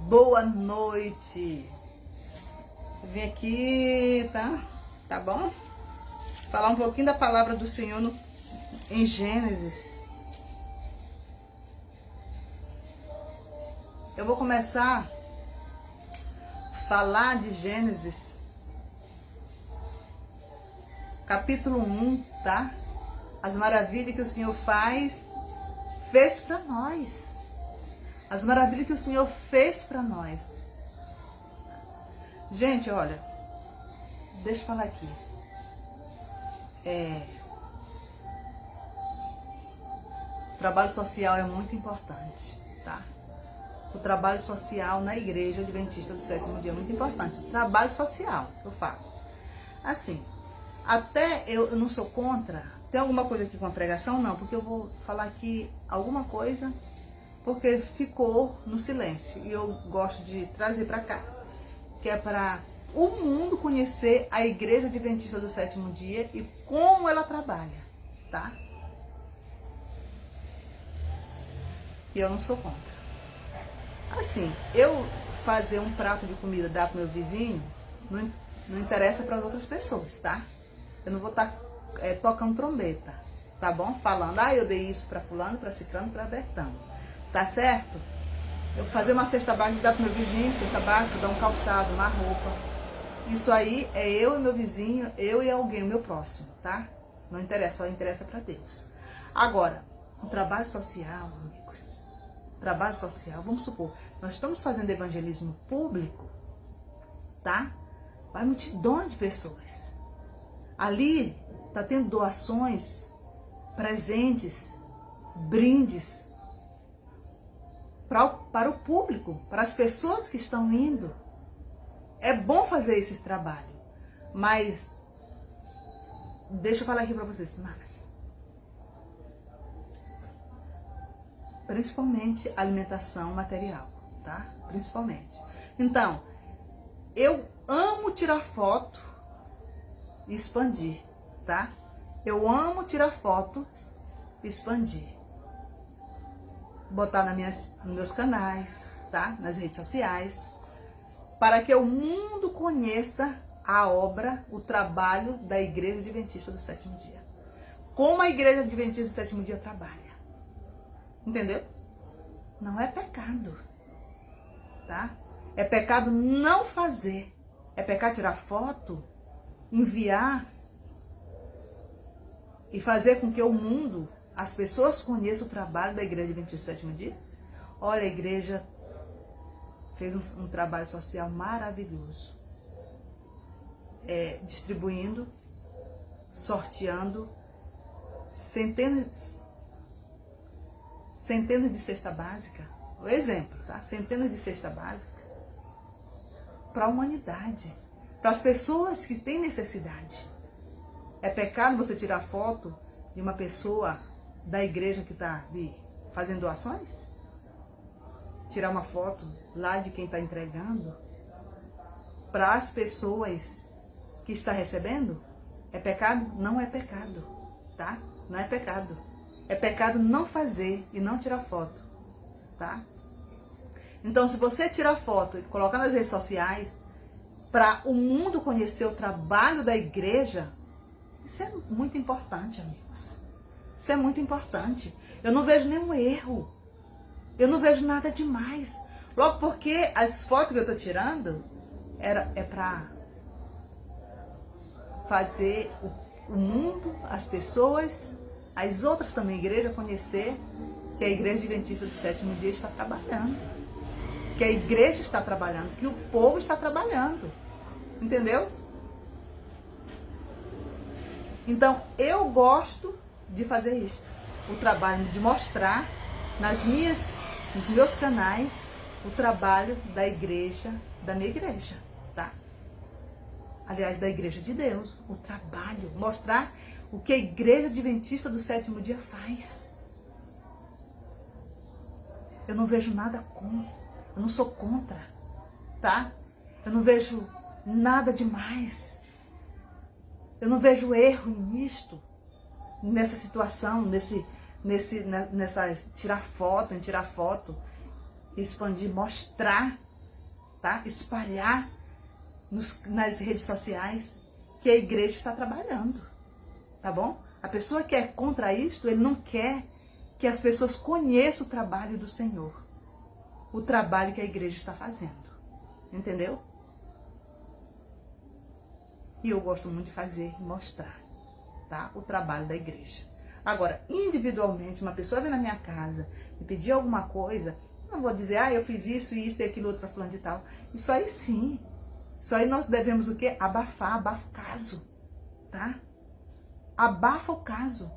Boa noite. Vim aqui, tá? Tá bom? Falar um pouquinho da palavra do Senhor em Gênesis. Eu vou começar a falar de Gênesis, capítulo 1, tá? As maravilhas que o Senhor fez para nós. As maravilhas que o Senhor fez para nós. Gente, olha, deixa eu falar aqui. O trabalho social é muito importante, tá? O trabalho social na Igreja Adventista do Sétimo Dia é muito importante. O trabalho social, que eu falo. Assim, até eu não sou contra. Tem alguma coisa aqui com a pregação? Não, porque eu vou falar aqui alguma coisa porque ficou no silêncio. E eu gosto de trazer para cá, que é para o mundo conhecer a Igreja Adventista do Sétimo Dia e como ela trabalha, tá? E eu não sou contra. Assim, eu fazer um prato de comida, dar pro meu vizinho, não interessa para as outras pessoas, tá? Eu não vou estar tocando trombeta, tá bom? Falando, eu dei isso para fulano, para ciclano, para Bertano. Tá certo? Eu fazer uma cesta básica, dar pro meu vizinho, cesta básica, dar um calçado, uma roupa. Isso aí é eu e meu vizinho, eu e alguém, o meu próximo, tá? Não interessa, só interessa para Deus. Agora, o trabalho social, amigos, trabalho social, vamos supor, nós estamos fazendo evangelismo público, tá? Vai multidão de pessoas. Ali tá tendo doações, presentes, brindes, para o público, para as pessoas que estão indo. É bom fazer esse trabalho, mas deixa eu falar aqui para vocês, principalmente alimentação material, tá? Principalmente. Então, eu amo tirar foto e expandir, tá? Eu amo tirar foto e expandir. Botar nos meus canais, tá? Nas redes sociais, para que o mundo conheça a obra, o trabalho da Igreja Adventista do Sétimo Dia. Como a Igreja Adventista do Sétimo Dia trabalha. Entendeu? Não é pecado, tá? É pecado não fazer. É pecado tirar foto, enviar e fazer com que o mundo, as pessoas conheçam o trabalho da Igreja Adventista do Sétimo Dia. Olha, a igreja fez um trabalho social maravilhoso. Distribuindo, sorteando centenas de cesta básica. O exemplo, tá? Centenas de cesta básica para a humanidade, para as pessoas que têm necessidade. É pecado você tirar foto de uma pessoa da igreja que está fazendo doações? Tirar uma foto lá de quem está entregando para as pessoas que está recebendo? É pecado? Não é pecado, tá? Não é pecado. É pecado não fazer e não tirar foto, tá? Então, se você tirar foto e colocar nas redes sociais para o mundo conhecer o trabalho da igreja, isso é muito importante, amigos. Isso é muito importante. Eu não vejo nenhum erro. Eu não vejo nada demais. Logo porque as fotos que eu estou tirando é para fazer o mundo, as pessoas, as outras também, a igreja, conhecer que a Igreja Adventista do Sétimo Dia está trabalhando. Que a igreja está trabalhando, que o povo está trabalhando. Entendeu? Então, eu gosto de fazer isso. O trabalho de mostrar nos meus canais o trabalho da igreja, da minha igreja, tá? Aliás, da Igreja de Deus. O trabalho, mostrar o que a Igreja Adventista do Sétimo Dia faz. Eu não vejo nada contra. Eu não sou contra, tá? Eu não vejo nada demais. Eu não vejo erro nisto, nessa situação, nessa tirar foto. expandir, mostrar, tá? Espalhar nas redes sociais que a igreja está trabalhando, tá bom? A pessoa que é contra isto, ele não quer que as pessoas conheçam o trabalho do Senhor, o trabalho que a igreja está fazendo, entendeu? E eu gosto muito de fazer, mostrar, tá? O trabalho da igreja. Agora, individualmente, uma pessoa vem na minha casa e pedir alguma coisa, não vou dizer, eu fiz isso e aquilo outro para fulano de tal. Isso aí sim. Isso aí nós devemos o quê? Abafar, abafa o caso, tá? Abafa o caso.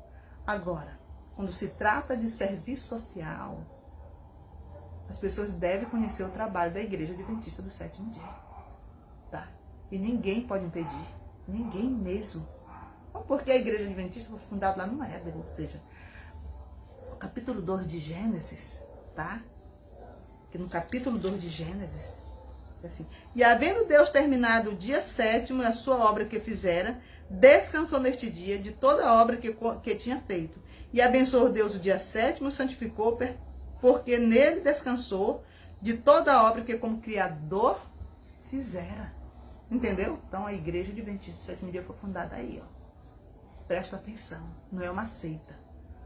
Agora, quando se trata de serviço social, as pessoas devem conhecer o trabalho da Igreja Adventista do Sétimo Dia, tá? E ninguém pode impedir, ninguém mesmo. Porque a Igreja Adventista foi fundada lá no Éden, ou seja, no capítulo 2 de Gênesis, tá? Que no capítulo 2 de Gênesis, assim, e havendo Deus terminado o dia sétimo, a sua obra que fizera, descansou neste dia de toda a obra que tinha feito. E abençoou Deus o dia sétimo, santificou, porque nele descansou de toda a obra que como Criador fizera. Entendeu? Então a Igreja Adventista do Sétimo Dia foi fundada aí, ó. Presta atenção, não é uma seita,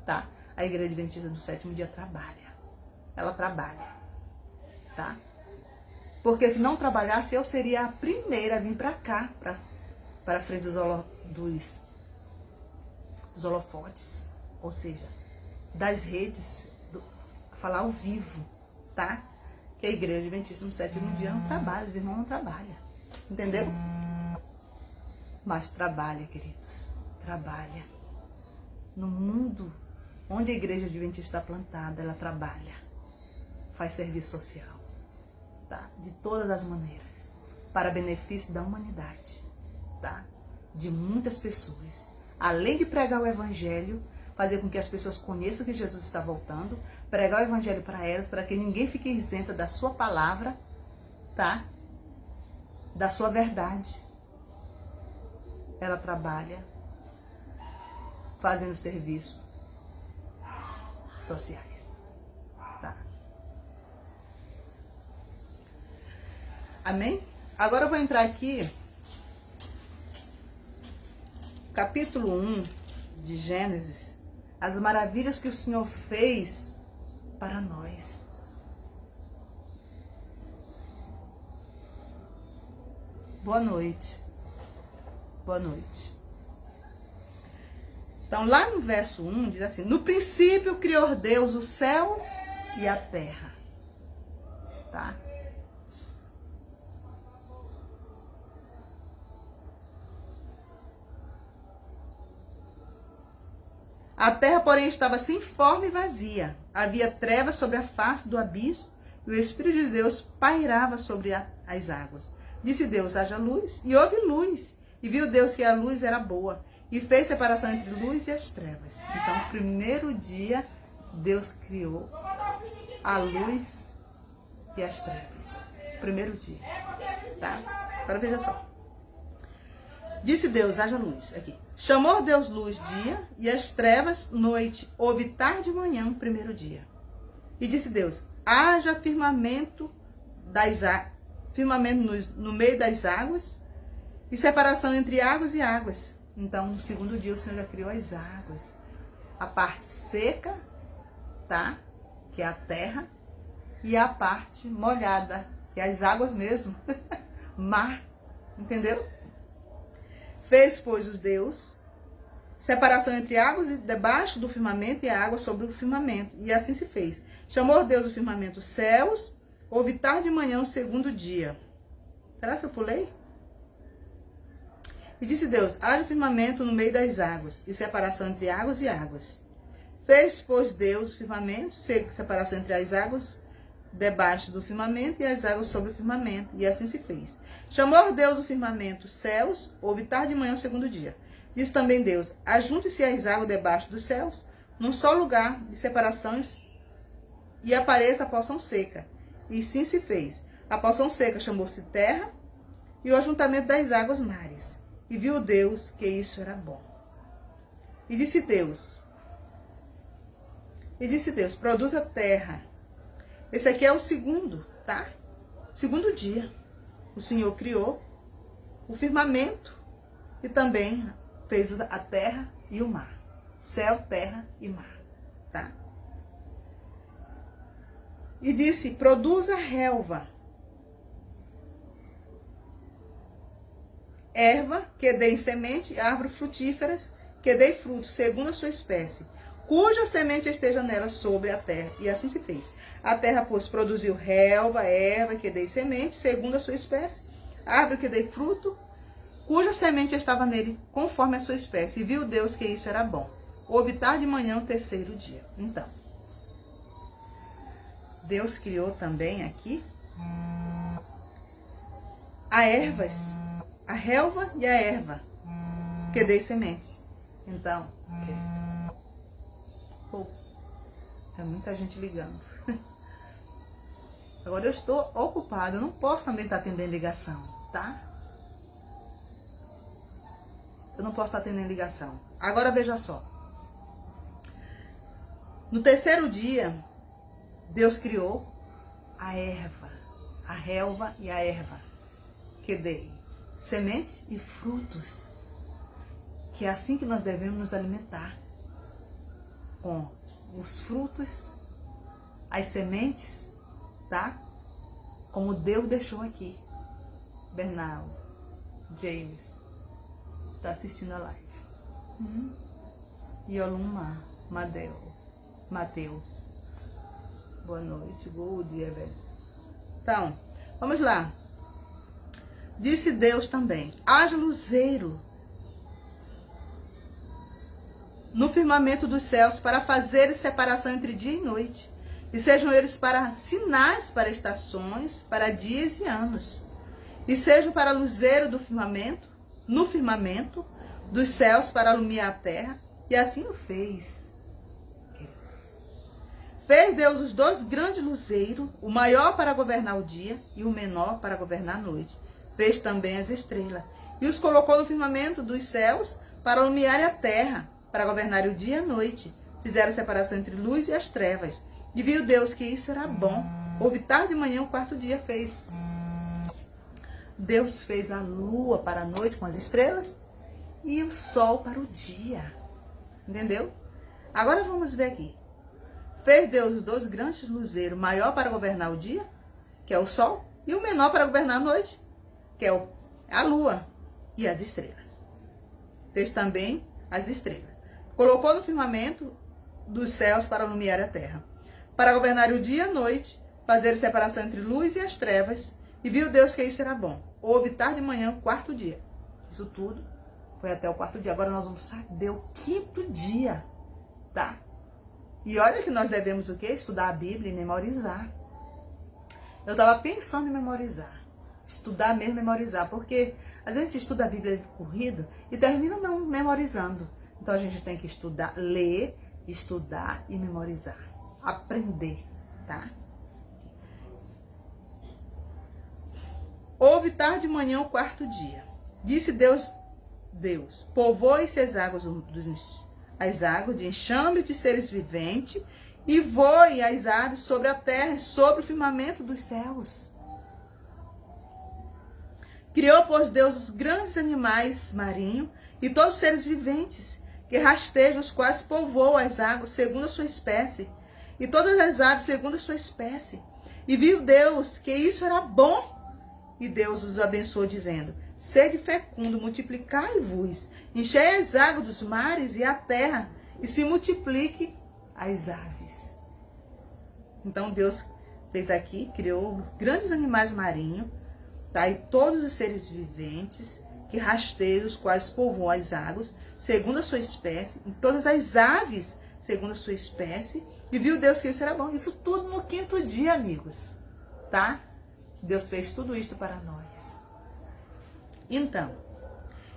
tá? A Igreja Adventista do Sétimo Dia trabalha. Ela trabalha, tá? Porque se não trabalhasse, eu seria a primeira a vir para cá, para frente dos holofotes, ou seja, das redes, falar ao vivo, tá? Que a Igreja Adventista no Sétimo Dia não trabalha, os irmãos não trabalham, entendeu? Mas trabalha, queridos, trabalha. No mundo onde a Igreja Adventista está plantada, ela trabalha, faz serviço social, tá? De todas as maneiras, para benefício da humanidade, tá? De muitas pessoas. Além de pregar o Evangelho, fazer com que as pessoas conheçam que Jesus está voltando, pregar o Evangelho para elas, para que ninguém fique isenta da sua palavra, tá? Da sua verdade. Ela trabalha fazendo serviços sociais, tá? Amém? Agora eu vou entrar aqui, capítulo 1 de Gênesis, as maravilhas que o Senhor fez para nós. Boa noite. Boa noite. Então, lá no verso 1, diz assim: no princípio criou Deus o céu e a terra. Tá? A terra, porém, estava sem forma e vazia. Havia trevas sobre a face do abismo, e o Espírito de Deus pairava sobre as águas. Disse Deus, haja luz, e houve luz. E viu Deus que a luz era boa, e fez separação entre luz e as trevas. Então, no primeiro dia, Deus criou a luz e as trevas. Primeiro dia. Tá? Agora veja só. Disse Deus, haja luz. Aqui. Chamou Deus luz dia, e as trevas noite. Houve tarde e manhã, primeiro dia. E disse Deus, haja firmamento no meio das águas, e separação entre águas e águas. Então, no segundo dia, o Senhor já criou as águas. A parte seca, tá? Que é a terra. E a parte molhada, que é as águas mesmo. Mar. Entendeu? Fez, pois, os Deus separação entre águas debaixo do firmamento e a água sobre o firmamento. E assim se fez. Chamou Deus o firmamento céus. Houve tarde e manhã o segundo dia. Será que eu pulei? E disse Deus, haja firmamento no meio das águas, e separação entre águas e águas. Fez, pois, Deus o firmamento, separação entre as águas debaixo do firmamento e as águas sobre o firmamento. E assim se fez. Chamou Deus o firmamento céus, houve tarde e manhã o segundo dia. Disse também Deus, ajunte-se as águas debaixo dos céus, num só lugar de separação, e apareça a porção seca. E sim se fez. A porção seca chamou-se terra, e o ajuntamento das águas mares. E viu Deus que isso era bom. E disse Deus, produz a terra, Esse aqui é o segundo, tá? Segundo dia. O Senhor criou o firmamento e também fez a terra e o mar. Céu, terra e mar, tá? E disse, produza relva, erva que dê semente, e árvores frutíferas que dê fruto, segundo a sua espécie, cuja semente esteja nela sobre a terra. E assim se fez. A terra, pois, produziu relva, erva que dê semente, segundo a sua espécie, árvore que dê fruto, cuja semente estava nele, conforme a sua espécie. E viu Deus que isso era bom. Houve tarde e manhã o terceiro dia. Então, Deus criou também aqui a ervas, a relva e a erva que dê semente. Então, tem muita gente ligando. Agora eu estou ocupada, eu não posso também estar atendendo ligação, tá? Eu não posso estar atendendo ligação. Agora veja só. No terceiro dia, Deus criou a erva, a relva e a erva, que dê semente e frutos. Que é assim que nós devemos nos alimentar. Com os frutos, as sementes, tá? Como Deus deixou aqui. Bernardo, James, está assistindo a live. Yoluma, Mateus. Boa noite, bom dia, velho. Então, vamos lá. Disse Deus também, haja luzeiro no firmamento dos céus para fazer separação entre dia e noite, e sejam eles para sinais para estações, para dias e anos, e sejam para luzeiro do firmamento, no firmamento dos céus para alumiar a terra, e assim o fez. Fez Deus os dois grandes luzeiros, o maior para governar o dia e o menor para governar a noite. Fez também as estrelas, e os colocou no firmamento dos céus para alumiar a terra, para governar o dia e a noite. Fizeram separação entre luz e as trevas. E viu Deus que isso era bom. Houve tarde de manhã, o quarto dia fez. Deus fez a lua para a noite com as estrelas e o sol para o dia. Entendeu? Agora vamos ver aqui. Fez Deus os dois grandes luzeiros, o maior para governar o dia, que é o sol, e o menor para governar a noite, que é a lua e as estrelas. Fez também as estrelas. Colocou no firmamento dos céus para alumiar a terra, para governar o dia e a noite, fazer separação entre luz e as trevas, e viu Deus que isso era bom. Houve tarde de manhã, o quarto dia. Isso tudo foi até o quarto dia. Agora nós vamos saber o quinto dia, tá? E olha que nós devemos o quê? Estudar a Bíblia e memorizar. Eu estava pensando em memorizar. Estudar mesmo, memorizar. Porque às vezes a gente estuda a Bíblia corrido e termina não memorizando. Então a gente tem que estudar, ler, estudar e memorizar. Aprender, tá? Houve tarde de manhã o quarto dia. Disse Deus, povoe-se as águas de enxame de seres viventes, e voe as aves sobre a terra e sobre o firmamento dos céus. Criou, pois, Deus os grandes animais marinhos e todos os seres viventes, que rastejam, os quais povoam as águas segundo a sua espécie, e todas as aves segundo a sua espécie. E viu Deus que isso era bom, e Deus os abençoou, dizendo, sede fecundo, multiplicai-vos, enchei as águas dos mares e a terra, e se multiplique as aves. Então Deus fez aqui, criou grandes animais marinhos, tá? E todos os seres viventes que rasteiam, os quais povoam as águas, segundo a sua espécie, e todas as aves, segundo a sua espécie, e viu Deus que isso era bom. Isso tudo no quinto dia, amigos, tá? Deus fez tudo isto para nós. Então,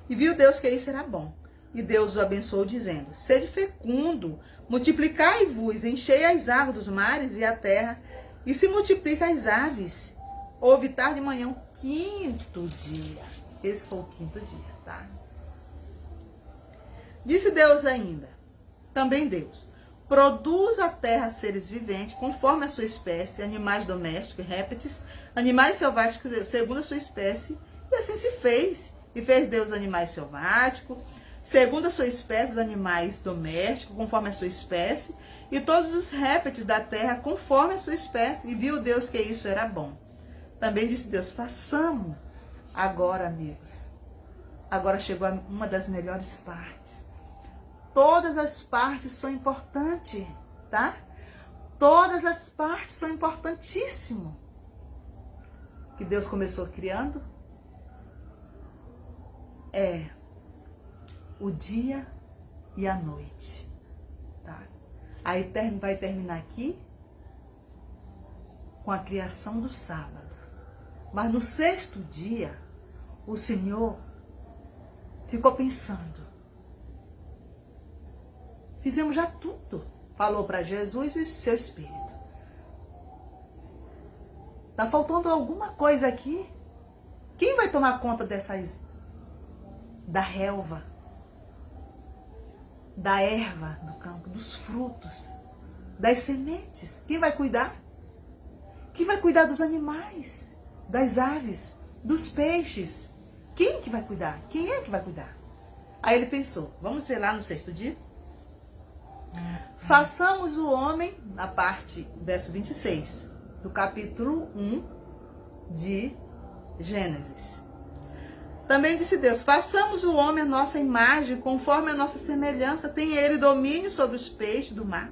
e viu Deus que isso era bom. E Deus o abençoou, dizendo, sede fecundo, multiplicai-vos, enchei as águas dos mares e a terra, e se multiplica as aves. Houve tarde de manhã, o quinto dia. Esse foi o quinto dia, tá? Disse Deus ainda, também Deus, Produz a terra seres viventes, conforme a sua espécie, animais domésticos, répteis, animais selváticos, segundo a sua espécie. E assim se fez. E fez Deus animais selváticos, segundo a sua espécie, os animais domésticos, conforme a sua espécie, e todos os répteis da terra, conforme a sua espécie. E viu Deus que isso era bom. Também disse Deus, façamos. Agora, amigos, agora chegou uma das melhores partes. Todas as partes são importantes, tá? Todas as partes são importantíssimas. Que Deus começou criando é o dia e a noite, tá? Aí vai terminar aqui com a criação do sábado. Mas no sexto dia, o Senhor ficou pensando. Fizemos já tudo. Falou para Jesus e seu Espírito. Tá faltando alguma coisa aqui? Quem vai tomar conta da relva, da erva do campo, dos frutos, das sementes? Quem vai cuidar? Quem vai cuidar dos animais, das aves, dos peixes? Quem que vai cuidar? Quem é que vai cuidar? Aí ele pensou, vamos ver lá no sexto dia? Façamos o homem, na parte, verso 26, do capítulo 1 de Gênesis. Também disse Deus, façamos o homem a nossa imagem, conforme a nossa semelhança. Tem ele domínio sobre os peixes do mar,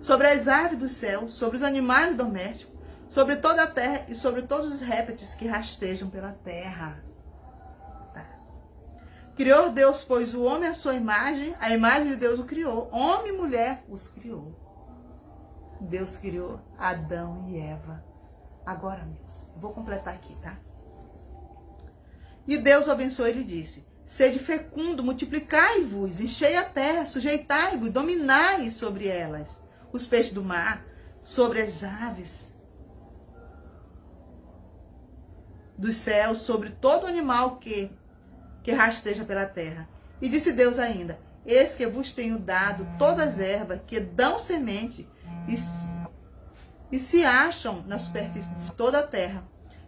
sobre as aves do céu, sobre os animais domésticos, sobre toda a terra e sobre todos os répteis que rastejam pela terra. Criou Deus, pois, o homem à sua imagem, a imagem de Deus o criou. Homem e mulher os criou. Deus criou Adão e Eva. Agora, amigos, eu vou completar aqui, tá? E Deus o abençoou e lhe disse, sede fecundo, multiplicai-vos, enchei a terra, sujeitai-vos, dominai sobre elas, os peixes do mar, sobre as aves dos céus, sobre todo animal que rasteja pela terra. E disse Deus ainda, eis que vos tenho dado todas as ervas que dão semente e se acham na superfície de toda a terra,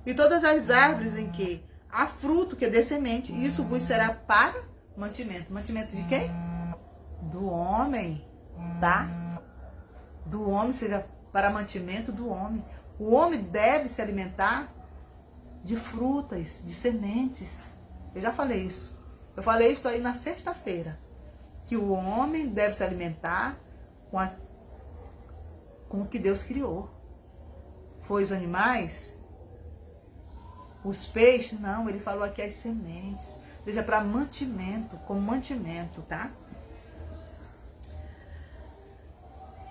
e todas as árvores em que há fruto que dê semente, e isso vos será para mantimento. Mantimento de quem? Do homem, tá? Do homem, seja para mantimento do homem. O homem deve se alimentar de frutas, de sementes. Eu já falei isso. Eu falei isso aí na sexta-feira. Que o homem deve se alimentar com o que Deus criou. Foi os animais? Os peixes? Não, ele falou aqui as sementes. Seja para mantimento, como mantimento, tá?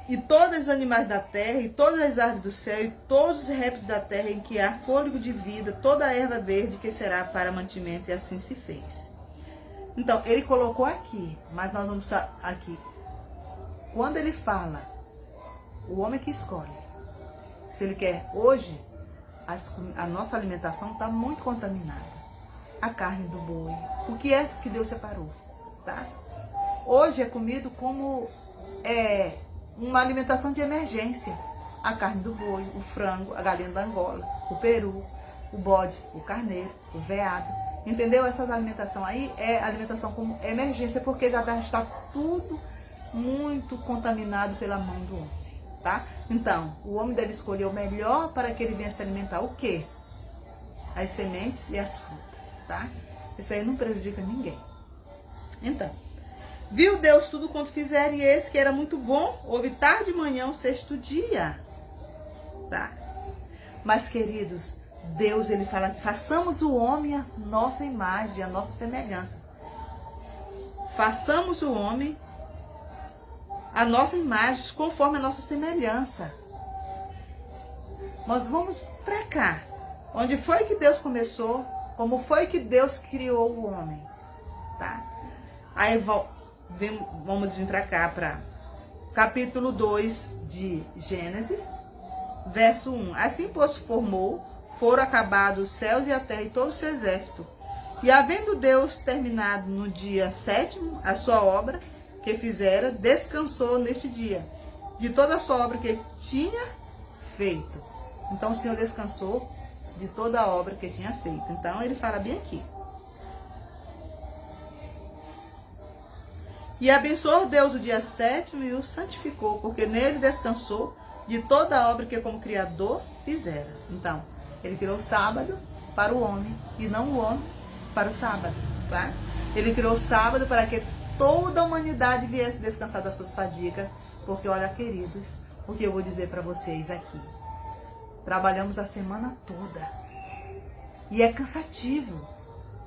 E todos os animais da terra, e todas as árvores do céu, e todos os répteis da terra em que há fôlego de vida, toda a erva verde que será para mantimento, e assim se fez. Então, ele colocou aqui, mas nós vamos aqui. Quando ele fala, o homem que escolhe, se ele quer hoje, a nossa alimentação está muito contaminada. A carne do boi, o que é que Deus separou, tá? Hoje é comido como uma alimentação de emergência. A carne do boi, o frango, a galinha da Angola, o peru, o bode, o carneiro, o veado. Entendeu? Essa alimentação aí é alimentação como emergência, porque já está tudo muito contaminado pela mão do homem, tá? Então, o homem deve escolher o melhor para que ele venha se alimentar. O quê? As sementes e as frutas, tá? Isso aí não prejudica ninguém. Então, viu Deus tudo quanto fizeram, e esse que era muito bom. Houve tarde de manhã, o sexto dia. Tá? Mas, queridos, Deus, ele fala que façamos o homem a nossa imagem, a nossa semelhança. Façamos o homem a nossa imagem, conforme a nossa semelhança. Nós vamos para cá. Onde foi que Deus começou? Como foi que Deus criou o homem? Tá? Aí vamos vir para cá, para capítulo 2 de Gênesis, verso 1. Assim, pois, foram acabados os céus e a terra e todo o seu exército. E havendo Deus terminado no dia sétimo a sua obra que fizera, descansou neste dia. de toda a sua obra que ele tinha feito. Então o Senhor descansou de toda a obra que ele tinha feito. Então ele fala bem aqui. E abençoou Deus o dia sétimo e o santificou, porque nele descansou de toda a obra que como Criador fizera. Então, ele criou o sábado para o homem e não o homem para o sábado, tá? Ele criou o sábado para que toda a humanidade viesse descansar das suas fadigas, porque olha, queridos, o que eu vou dizer para vocês aqui. Trabalhamos a semana toda e é cansativo,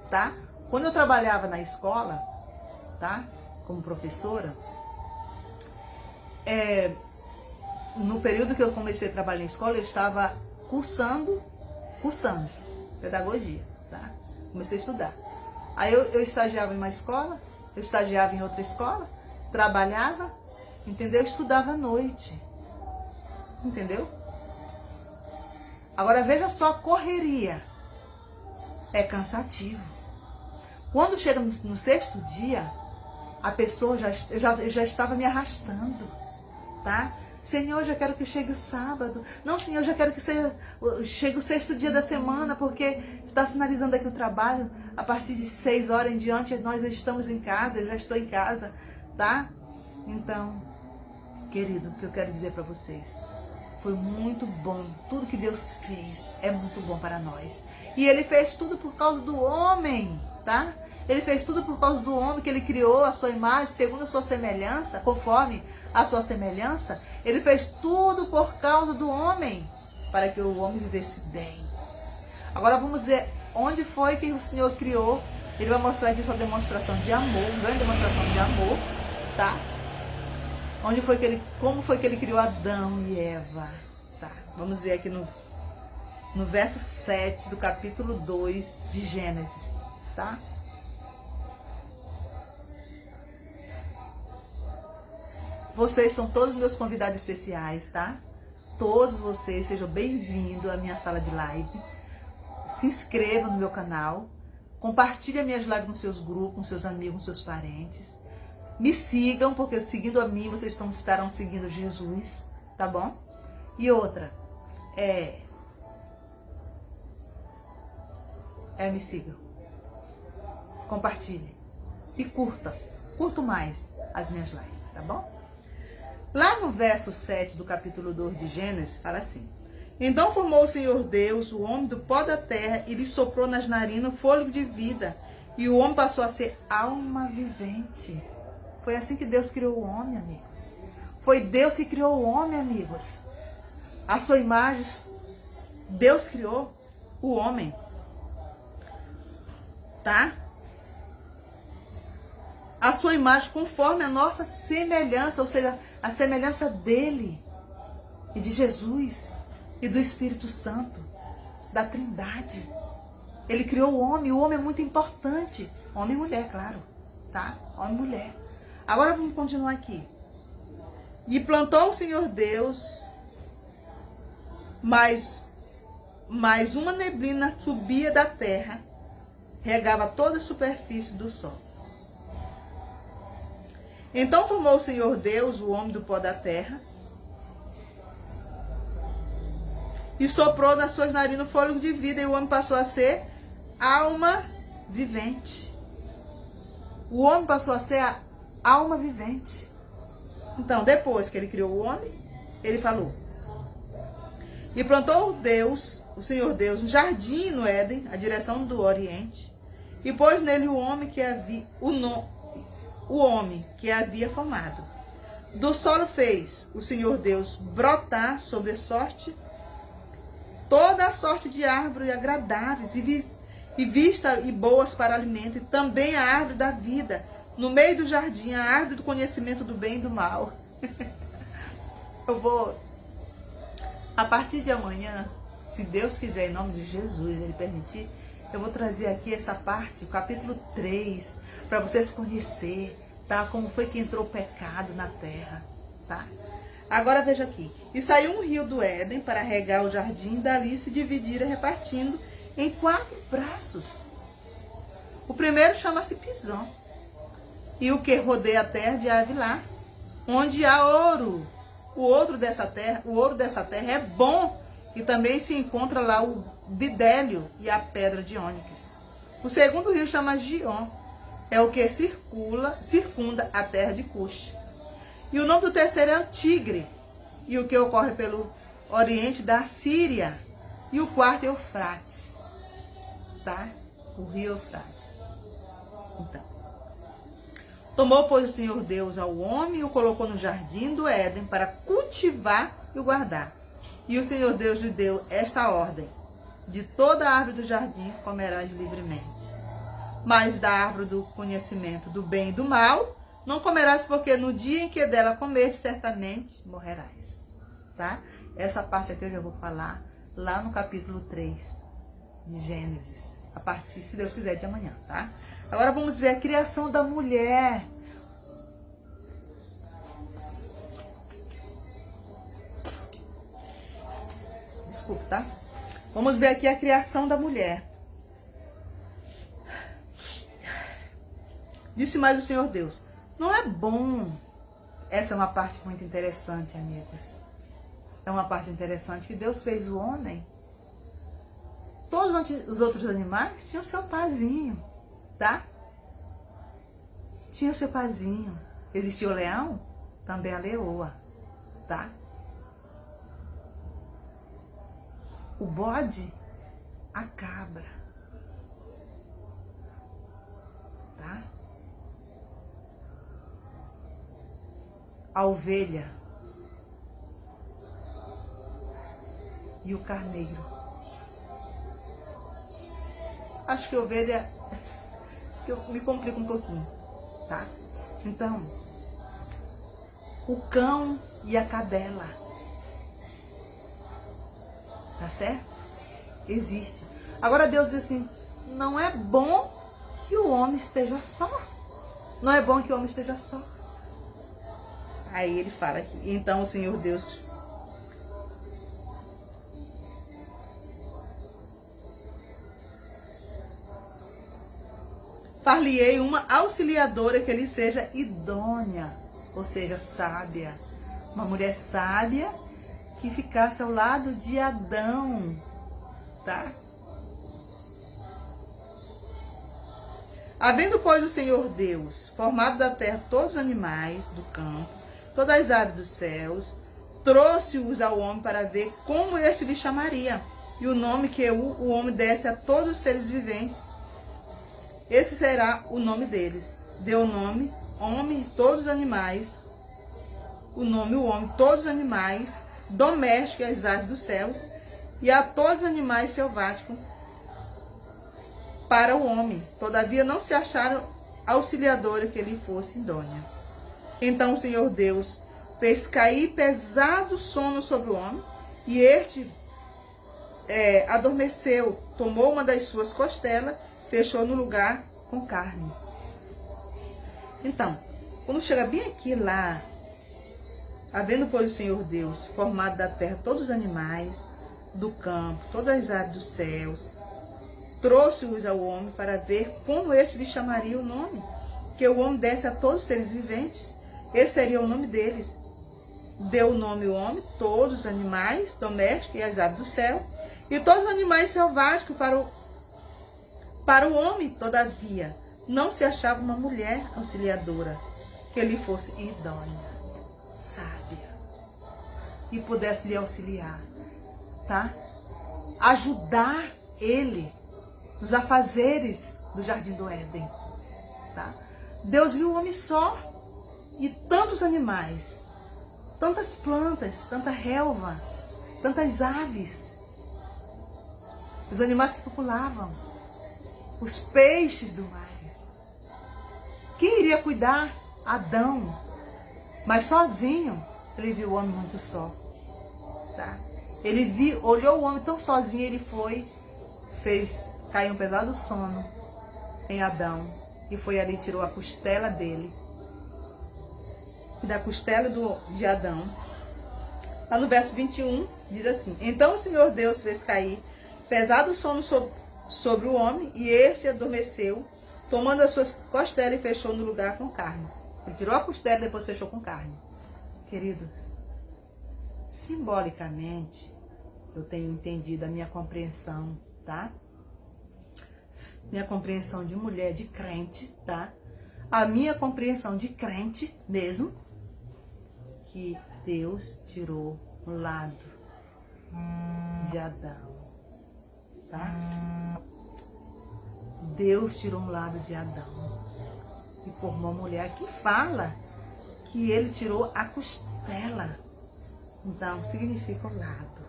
tá? Quando eu trabalhava na escola, tá? Como professora, no período que eu comecei a trabalhar na escola, eu estava cursando pedagogia, tá? Comecei a estudar. Aí eu estagiava em uma escola, eu estagiava em outra escola, trabalhava, entendeu? Eu estudava à noite, entendeu? Agora veja só a correria, é cansativo. Quando chega no sexto dia, a pessoa já estava me arrastando, tá? Senhor, já quero que chegue o sábado. Não, Senhor, já quero que chegue o sexto dia da semana, porque está finalizando aqui o trabalho. A partir de 6 horas em diante, nós estamos em casa, eu já estou em casa, tá? Então, querido, o que eu quero dizer para vocês, foi muito bom. Tudo que Deus fez é muito bom para nós. E Ele fez tudo por causa do homem, tá? Ele fez tudo por causa do homem, que ele criou a sua imagem, segundo a sua semelhança, conforme a sua semelhança. Ele fez tudo por causa do homem, para que o homem vivesse bem. Agora vamos ver onde foi que o Senhor criou. Ele vai mostrar aqui sua demonstração de amor, grande demonstração de amor, tá? Como foi que ele criou Adão e Eva, tá? Vamos ver aqui no verso 7 do capítulo 2 de Gênesis, tá? Vocês são todos meus convidados especiais, tá? Todos vocês sejam bem-vindos à minha sala de live. Se inscreva no meu canal. Compartilhe as minhas lives com seus grupos, com seus amigos, com seus parentes. Me sigam, porque seguindo a mim, vocês estarão seguindo Jesus, tá bom? E outra, me sigam. Compartilhe. E curta mais as minhas lives, tá bom? Lá no verso 7 do capítulo 2 de Gênesis, fala assim: Então formou o Senhor Deus o homem do pó da terra e lhe soprou nas narinas o fôlego de vida, e o homem passou a ser alma vivente. Foi assim que Deus criou o homem, amigos. Foi Deus que criou o homem, amigos. A sua imagem, Deus criou o homem, tá? A sua imagem conforme a nossa semelhança, ou seja, a semelhança dele e de Jesus e do Espírito Santo, da Trindade. Ele criou o homem é muito importante. Homem e mulher, claro, tá? Homem e mulher. Agora vamos continuar aqui. E plantou o Senhor Deus, mas uma neblina subia da terra, regava toda a superfície do sol. Então formou o Senhor Deus o homem do pó da terra e soprou nas suas narinas o fôlego de vida, e o homem passou a ser alma vivente. O homem passou a ser a alma vivente. Então, depois que ele criou o homem, ele falou: E plantou Deus, o Senhor Deus, um jardim no Éden, a direção do Oriente, e pôs nele o homem que havia formado. Do solo fez o Senhor Deus brotar sobre a sorte toda a sorte de árvores agradáveis e vista e boas para alimento, e também a árvore da vida, no meio do jardim, a árvore do conhecimento do bem e do mal. Eu vou, a partir de amanhã, se Deus quiser, em nome de Jesus, Ele permitir, eu vou trazer aqui essa parte, o capítulo 3, para vocês conhecerem, tá? Como foi que entrou o pecado na terra, tá? Agora veja aqui. E saiu um rio do Éden para regar o jardim, e dali se dividira, repartindo em 4 braços. O primeiro chama-se Pisão, e o que rodeia a terra de Avilá, onde há ouro, O ouro dessa terra é bom, e também se encontra lá o bidélio e a pedra de ônix. O segundo rio chama Gion, é o que circunda a terra de Cush. E o nome do terceiro é Tigre, e o que ocorre pelo oriente da Síria. E o quarto é Eufrates, tá? O rio Eufrates. Então, tomou, pois, o Senhor Deus ao homem e o colocou no jardim do Éden para cultivar e o guardar. E o Senhor Deus lhe deu esta ordem: de toda a árvore do jardim comerás livremente, mas da árvore do conhecimento do bem e do mal não comerás, porque no dia em que dela comeres, certamente morrerás. Tá? Essa parte aqui eu já vou falar lá no capítulo 3 de Gênesis, a partir, se Deus quiser, de amanhã, tá? Agora vamos ver a criação da mulher. Desculpa, tá? Vamos ver aqui a criação da mulher. Disse mais o Senhor Deus: não é bom. Essa é uma parte muito interessante, amigos. É uma parte interessante que Deus fez o homem. Todos os outros animais tinham seu pazinho, tá? Tinha o seu pazinho. Existia o leão, também a leoa, tá? O bode, a cabra, tá? A ovelha e o carneiro. Acho que a ovelha, que eu me complico um pouquinho, tá? Então, o cão e a cadela. Tá certo? Existe. Agora Deus diz assim: não é bom que o homem esteja só. Não é bom que o homem esteja só. Aí ele fala aqui: então o Senhor Deus far-lhe-ei uma auxiliadora que lhe seja idônea, ou seja, sábia. Uma mulher sábia que ficasse ao lado de Adão, tá? Havendo, pois, o Senhor Deus formado da terra todos os animais do campo, todas as aves dos céus, trouxe-os ao homem para ver como este lhe chamaria, e o nome que o homem desse a todos os seres viventes. Esse será o nome deles. Deu o nome, homem, todos os animais, o nome, o homem, todos os animais, domésticos e as aves dos céus, e a todos os animais selváticos para o homem. Todavia não se acharam auxiliadora que lhe fosse idônea. Então o Senhor Deus fez cair pesado sono sobre o homem, e este adormeceu, tomou uma das suas costelas, fechou no lugar com carne. Então, quando chega bem aqui lá, havendo, pois, o Senhor Deus formado da terra todos os animais do campo, todas as aves dos céus, trouxe-os ao homem para ver como este lhe chamaria o nome, que o homem desse a todos os seres viventes. Esse seria o nome deles. Deu o nome ao homem, todos os animais domésticos e as aves do céu, e todos os animais selváticos para o homem. Todavia, não se achava uma mulher auxiliadora que lhe fosse idônea, sábia, e pudesse lhe auxiliar, tá? Ajudar ele nos afazeres do jardim do Éden, tá? Deus viu o homem só e tantos animais, tantas plantas, tanta relva, tantas aves, os animais que populavam, os peixes do mar. Quem iria cuidar? Adão. Mas sozinho, ele viu o homem muito só, tá? Ele olhou o homem tão sozinho, ele fez cair um pesado sono em Adão, e foi ali, tirou a costela dele, da costela de Adão. Lá no verso 21, diz assim: então o Senhor Deus fez cair pesado sono sobre o homem, e este adormeceu, tomando as suas costelas, e fechou no lugar com carne. Ele tirou a costela e depois fechou com carne. Queridos, simbolicamente, eu tenho entendido a minha compreensão, tá? Minha compreensão de mulher, de crente, tá? A minha compreensão de crente mesmo, que Deus tirou o lado de Adão, tá? Deus tirou um lado de Adão e formou uma mulher que fala que ele tirou a costela. Então, significa o lado,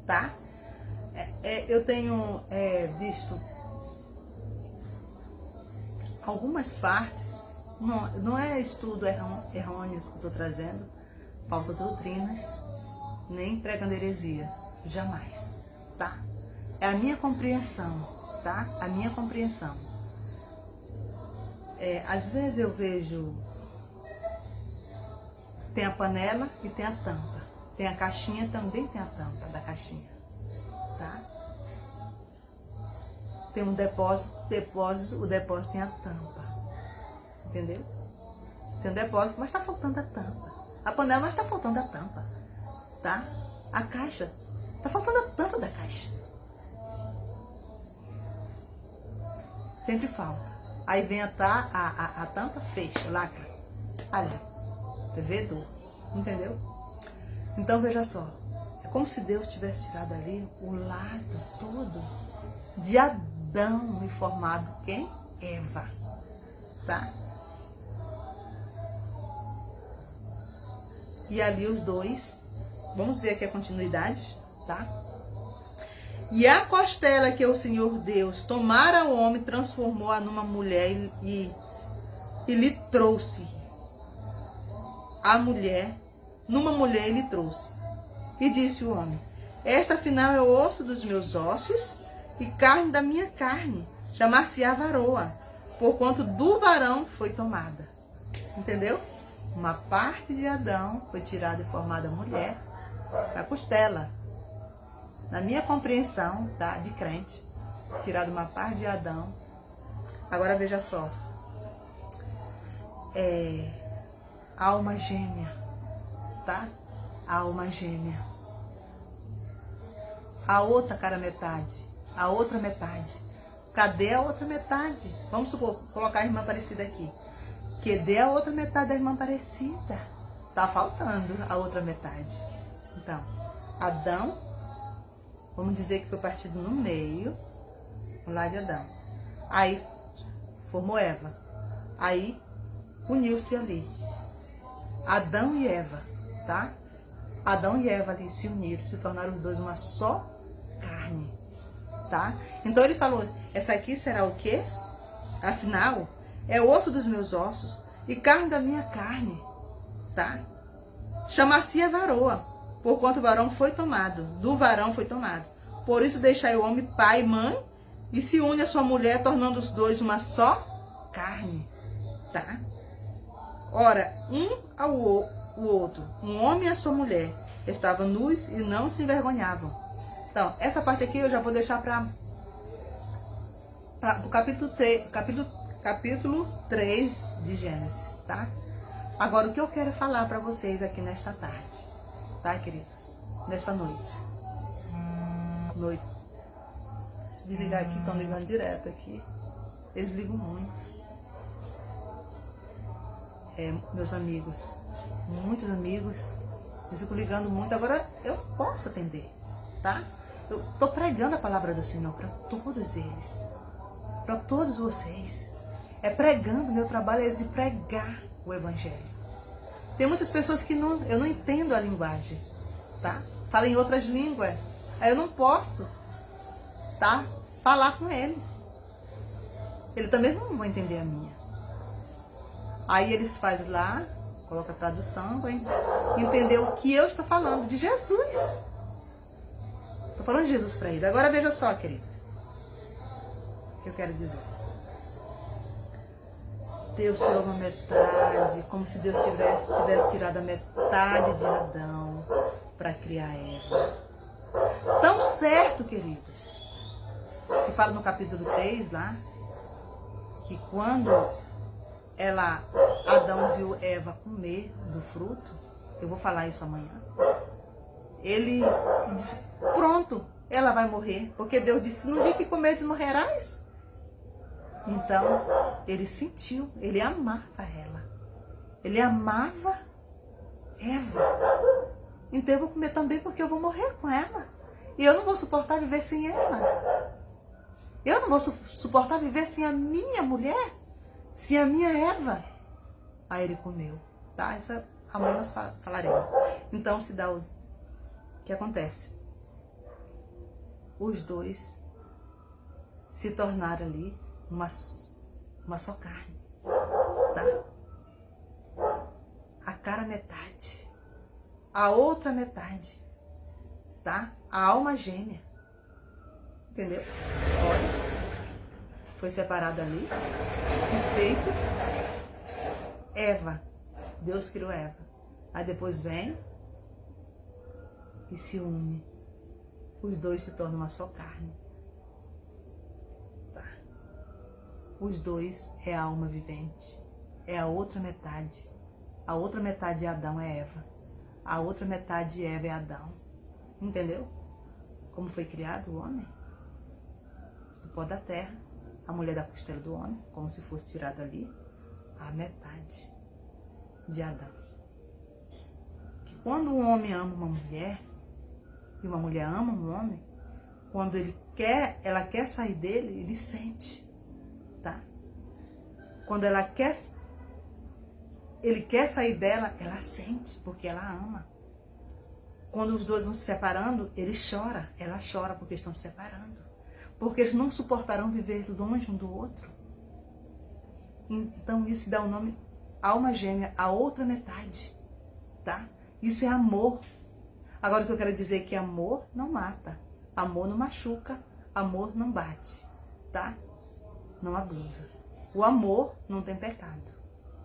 tá? Eu tenho visto algumas partes, não é estudo errôneos que eu estou trazendo, falsas doutrinas, nem pregando heresias, jamais, tá? É a minha compreensão, tá? A minha compreensão. Às vezes eu vejo, tem a panela e tem a tampa, tem a caixinha, também tem a tampa da caixinha, tá? Tem um depósito, o depósito tem a tampa, entendeu? Tem um depósito, mas tá faltando a tampa. A panela, mas tá faltando a tampa, tá? A caixa, tá faltando a tampa da caixa. Sempre falta. Aí vem a tampa, fecha, lacra. Ali, vedor, entendeu? Então veja só, é como se Deus tivesse tirado ali o lado todo de Adão e formado quem? Eva, tá? E ali os dois, vamos ver aqui a continuidade, tá? E a costela que o Senhor Deus tomara ao homem, transformou-a numa mulher e lhe trouxe a mulher, numa mulher ele trouxe. E disse o homem: esta afinal é o osso dos meus ossos e carne da minha carne, chamar-se-á varoa, porquanto do varão foi tomada. Entendeu? Uma parte de Adão foi tirada e formada mulher, a costela. Na minha compreensão, tá, de crente, tirado uma parte de Adão. Agora veja só, alma gêmea, tá? Alma gêmea. A outra cara metade, a outra metade. Cadê a outra metade? Vamos supor, colocar a irmã Aparecida aqui. Cadê a outra metade da irmã Aparecida? Tá faltando a outra metade. Então, Adão, vamos dizer que foi partido no meio, lá de Adão. Aí, formou Eva. Aí, uniu-se ali. Adão e Eva, tá? Adão e Eva ali se uniram, se tornaram os dois uma só carne, tá? Então ele falou, essa aqui será o quê? Afinal, é osso dos meus ossos e carne da minha carne, tá? Chamar-se-á varoa, porquanto o varão foi tomado, do varão foi tomado. Por isso deixai o homem pai e mãe e se une a sua mulher, tornando os dois uma só carne, tá? Ora, o outro, um homem e a sua mulher, estavam nus e não se envergonhavam. Então, essa parte aqui eu já vou deixar para o capítulo 3 de Gênesis, tá? Agora, o que eu quero falar para vocês aqui nesta tarde, tá, queridos? Nesta noite. Deixa eu desligar aqui, estão ligando direto aqui. Eles ligam muito. Meus amigos, muitos amigos, eu fico ligando muito. Agora eu posso atender, tá? Eu tô pregando a palavra do Senhor para todos eles, para todos vocês. É pregando, meu trabalho é de pregar o Evangelho. Tem muitas pessoas que eu não entendo a linguagem, tá? Falam em outras línguas, aí eu não posso, tá? Falar com eles. Eles também não vão entender a minha. Aí eles fazem lá, colocam a tradução, para entender o que eu estou falando de Jesus. Estou falando de Jesus para eles. Agora veja só, queridos, o que eu quero dizer. Deus tirou uma metade, como se Deus tivesse tirado a metade de Adão para criar Eva. Tão certo, queridos, que fala no capítulo 3 lá, que quando Adão viu Eva comer do fruto, eu vou falar isso amanhã, ele disse, pronto, ela vai morrer, porque Deus disse, no dia que comerdes morrerás. Então, ele sentiu, ele amava ela. Ele amava Eva. Então eu vou comer também porque eu vou morrer com ela. E eu não vou suportar viver sem ela. Eu não vou suportar viver sem a minha mulher, sem a minha Eva. Aí ele comeu, tá? Isso amanhã nós falaremos. Então se dá o que acontece? Os dois se tornaram ali uma só carne, tá? A cara metade, a outra metade, tá? A alma gêmea, entendeu? Olha, foi separado ali, e feito Eva. Deus criou Eva. Aí depois vem e se une. Os dois se tornam uma só carne. Tá? Os dois é a alma vivente. É a outra metade. A outra metade de Adão é Eva. A outra metade de Eva é Adão. Entendeu? Como foi criado o homem? Do pó da terra. A mulher da costela do homem, como se fosse tirada ali a metade de Adão. Que quando um homem ama uma mulher, e uma mulher ama um homem, quando ela quer sair dele, ele sente, tá? Quando ele quer sair dela, ela sente, porque ela ama. Quando os dois vão se separando, ele chora, ela chora porque estão se separando. Porque eles não suportarão viver longe um do outro. Então isso dá o nome alma gêmea, a outra metade, tá? Isso é amor. Agora o que eu quero dizer é que amor não mata, amor não machuca, amor não bate, tá? Não abusa. O amor não tem pecado,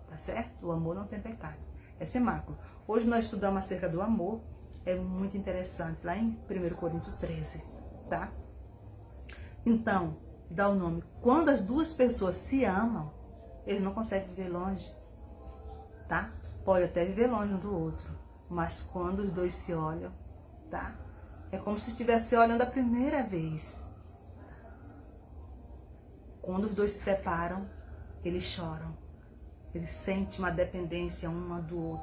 tá certo? O amor não tem pecado, é semáforo. Hoje nós estudamos acerca do amor, é muito interessante, lá em 1 Coríntios 13, tá? Então, dá o nome. Quando as duas pessoas se amam, eles não conseguem viver longe, tá? Pode até viver longe um do outro, mas quando os dois se olham, tá? É como se estivesse olhando a primeira vez. Quando os dois se separam, eles choram. Eles sentem uma dependência um do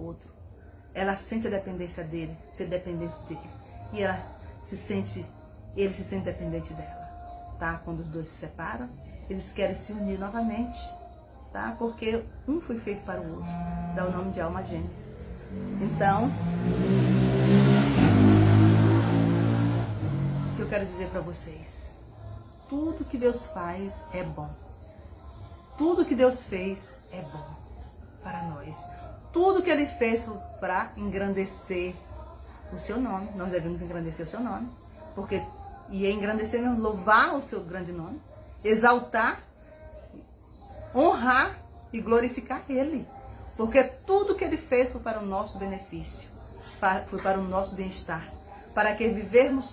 outro. Ela sente a dependência dele, ser dependente dele. E ele se sente dependente dela, tá? Quando os dois se separam, eles querem se unir novamente, tá? Porque um foi feito para o outro. Dá o nome de alma gêmeas. Então, o que eu quero dizer para vocês? Tudo que Deus faz é bom. Tudo que Deus fez é bom para nós. Tudo que Ele fez para engrandecer o seu nome. Nós devemos engrandecer o seu nome. E engrandecer mesmo, louvar o seu grande nome. Exaltar, honrar e glorificar Ele. Porque tudo que Ele fez foi para o nosso benefício. Foi para o nosso bem-estar. Para que vivêssemos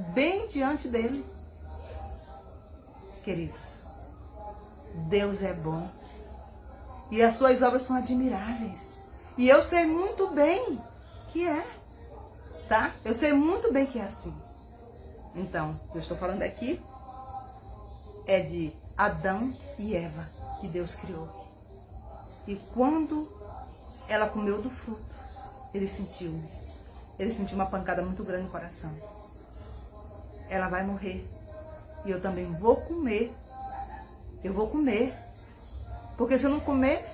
bem diante dEle. Queridos, Deus é bom. E as suas obras são admiráveis. E eu sei muito bem que é. Tá? Eu sei muito bem que é assim. Então, eu estou falando aqui é de Adão e Eva, que Deus criou. E quando ela comeu do fruto, ele sentiu uma pancada muito grande no coração. Ela vai morrer. E eu também vou comer. Eu vou comer. Porque se eu não comer,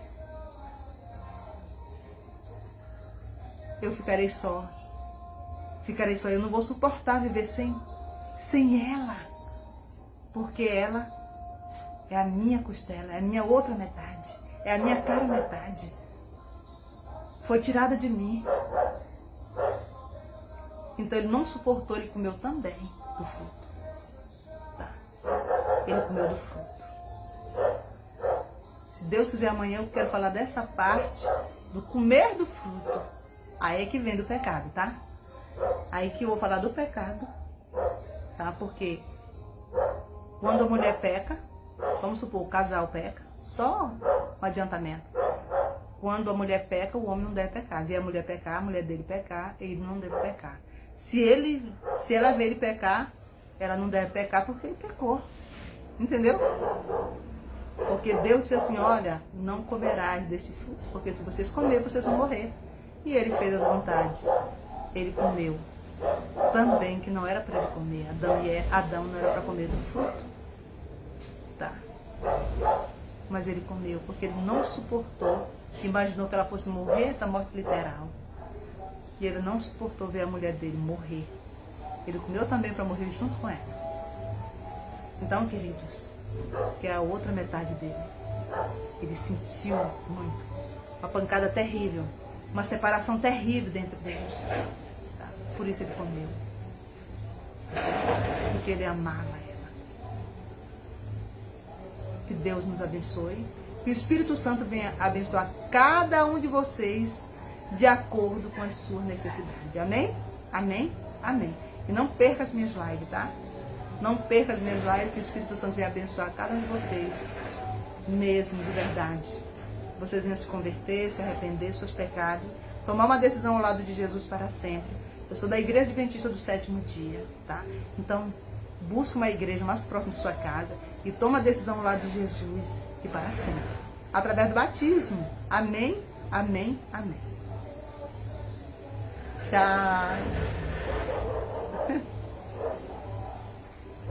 eu ficarei só. Eu não vou suportar viver sem ela. Porque ela é a minha costela, é a minha outra metade. É a minha cara metade. Foi tirada de mim. Então ele não suportou, ele comeu também do fruto. Tá? Ele comeu do fruto. Se Deus quiser, amanhã eu quero falar dessa parte do comer do fruto. Aí é que vem do pecado, tá? Aí que eu vou falar do pecado, tá? Porque quando a mulher peca, vamos supor, o casal peca, só um adiantamento. Quando a mulher peca, o homem não deve pecar. Vê a mulher pecar, a mulher dele pecar, ele não deve pecar. Se ela vê ele pecar, ela não deve pecar porque ele pecou. Entendeu? Porque Deus diz assim, olha, não comerás deste fruto, porque se vocês comerem, vocês vão morrer. E ele fez as vontades. Ele comeu. Também que não era para ele comer. Adão não era para comer do fruto. Tá. Mas ele comeu, porque ele não suportou, imaginou que ela fosse morrer, essa morte literal. E ele não suportou ver a mulher dele morrer. Ele comeu também para morrer junto com ela. Então, queridos, que é a outra metade dele, ele sentiu muito, uma pancada terrível, uma separação terrível dentro dele. Tá? Por isso ele comeu. Porque ele amava ela. Que Deus nos abençoe. Que o Espírito Santo venha abençoar cada um de vocês de acordo com as suas necessidades. Amém? Amém? Amém. E não perca as minhas lives, tá? Não perca as minhas lives, que o Espírito Santo venha abençoar cada um de vocês, mesmo, de verdade. Vocês venham se converter, se arrepender dos seus pecados, tomar uma decisão ao lado de Jesus para sempre. Eu sou da Igreja Adventista do Sétimo Dia, tá? Então, busque uma igreja mais próxima de sua casa e toma a decisão ao lado de Jesus e para sempre. Através do batismo. Amém? Amém? Amém. Tchau.